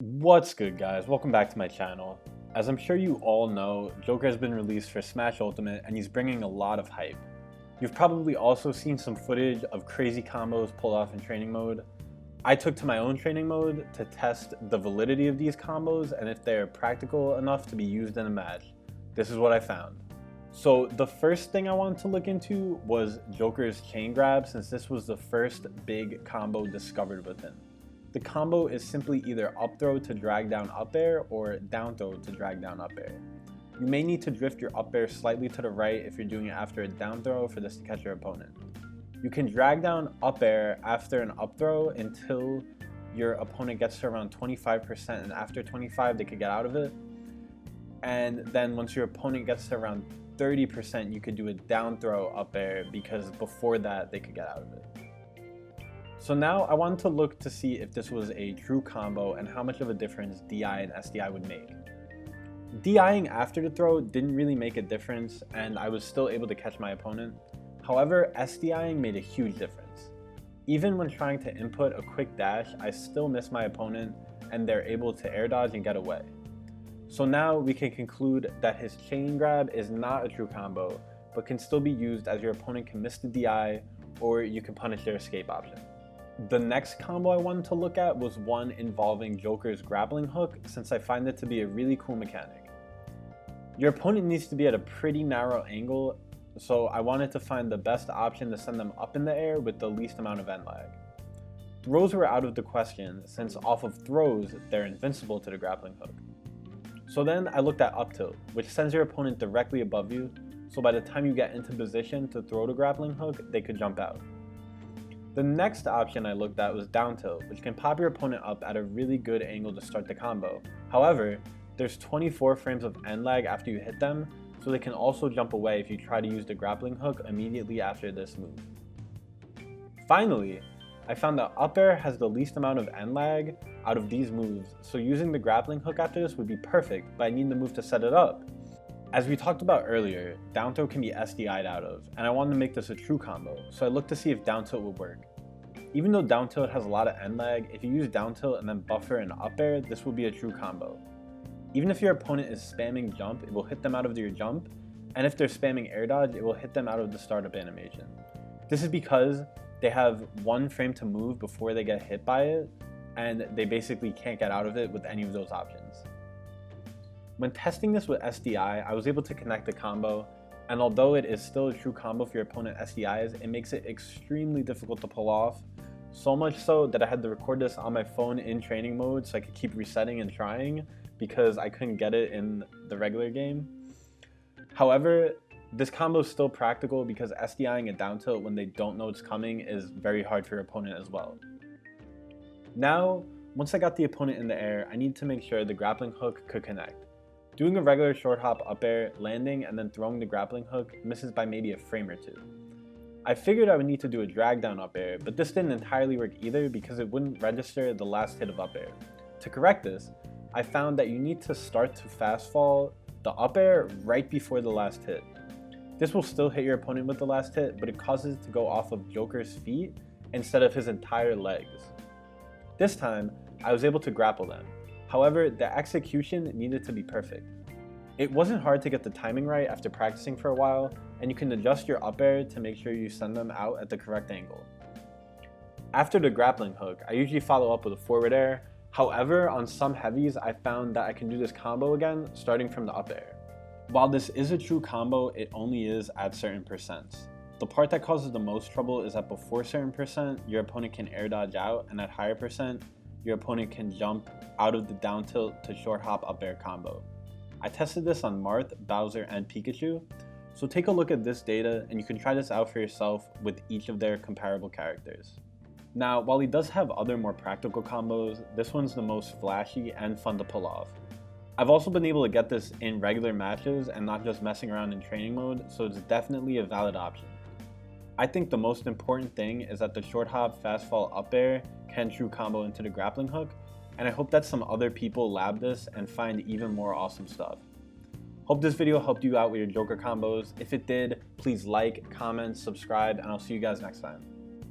What's good, guys? Welcome back to my channel. As I'm sure you all know, Joker has been released for Smash Ultimate and he's bringing a lot of hype. You've probably also seen some footage of crazy combos pulled off in training mode. I took to my own training mode to test the validity of these combos and if they're practical enough to be used in a match. This is what I found. So the first thing I wanted to look into was Joker's chain grab, since this was the first big combo discovered with him. The combo is simply either up throw to drag down up air or down throw to drag down up air. You may need to drift your up air slightly to the right if you're doing it after a down throw for this to catch your opponent. You can drag down up air after an up throw until your opponent gets to around 25%, and after 25 they could get out of it. And then once your opponent gets to around 30%, you could do a down throw up air, because before that they could get out of it. So now I wanted to look to see if this was a true combo and how much of a difference DI and SDI would make. DIing after the throw didn't really make a difference and I was still able to catch my opponent. However, SDIing made a huge difference. Even when trying to input a quick dash, I still miss my opponent and they're able to air dodge and get away. So now we can conclude that his chain grab is not a true combo, but can still be used as your opponent can miss the DI or you can punish their escape option. The next combo I wanted to look at was one involving Joker's grappling hook, since I find it to be a really cool mechanic. Your opponent needs to be at a pretty narrow angle, so I wanted to find the best option to send them up in the air with the least amount of end lag. Throws were out of the question, since off of throws they're invincible to the grappling hook. So then I looked at up tilt, which sends your opponent directly above you, so by the time you get into position to throw the grappling hook, they could jump out. The next option I looked at was down tilt, which can pop your opponent up at a really good angle to start the combo. However, there's 24 frames of end lag after you hit them, so they can also jump away if you try to use the grappling hook immediately after this move. Finally, I found that up air has the least amount of end lag out of these moves, so using the grappling hook after this would be perfect, but I need the move to set it up. As we talked about earlier, down throw can be SDI'd out of, and I wanted to make this a true combo, so I looked to see if down tilt would work. Even though down tilt has a lot of end lag, if you use down tilt and then buffer and up air, this will be a true combo. Even if your opponent is spamming jump, it will hit them out of your jump, and if they're spamming air dodge, it will hit them out of the startup animation. This is because they have one frame to move before they get hit by it, and they basically can't get out of it with any of those options. When testing this with SDI, I was able to connect the combo, and although it is still a true combo for your opponent SDIs, it makes it extremely difficult to pull off, so much so that I had to record this on my phone in training mode so I could keep resetting and trying because I couldn't get it in the regular game. However, this combo is still practical because SDIing a down tilt when they don't know it's coming is very hard for your opponent as well. Now, once I got the opponent in the air, I need to make sure the grappling hook could connect. Doing a regular short hop up air, landing, and then throwing the grappling hook misses by maybe a frame or two. I figured I would need to do a drag down up air, but this didn't entirely work either because it wouldn't register the last hit of up air. To correct this, I found that you need to start to fast fall the up air right before the last hit. This will still hit your opponent with the last hit, but it causes it to go off of Joker's feet instead of his entire legs. This time, I was able to grapple them. However, the execution needed to be perfect. It wasn't hard to get the timing right after practicing for a while, and you can adjust your up air to make sure you send them out at the correct angle. After the grappling hook, I usually follow up with a forward air. However, on some heavies, I found that I can do this combo again, starting from the up air. While this is a true combo, it only is at certain percents. The part that causes the most trouble is that before certain percent, your opponent can air dodge out, and at higher percent, your opponent can jump out of the down tilt to short hop up air combo. I tested this on Marth, Bowser, and Pikachu, so take a look at this data and you can try this out for yourself with each of their comparable characters. Now, while he does have other more practical combos, this one's the most flashy and fun to pull off. I've also been able to get this in regular matches and not just messing around in training mode, so it's definitely a valid option. I think the most important thing is that the short hop fast fall up air can true combo into the grappling hook, and I hope that some other people lab this and find even more awesome stuff. Hope this video helped you out with your Joker combos. If it did, please like, comment, subscribe, and I'll see you guys next time.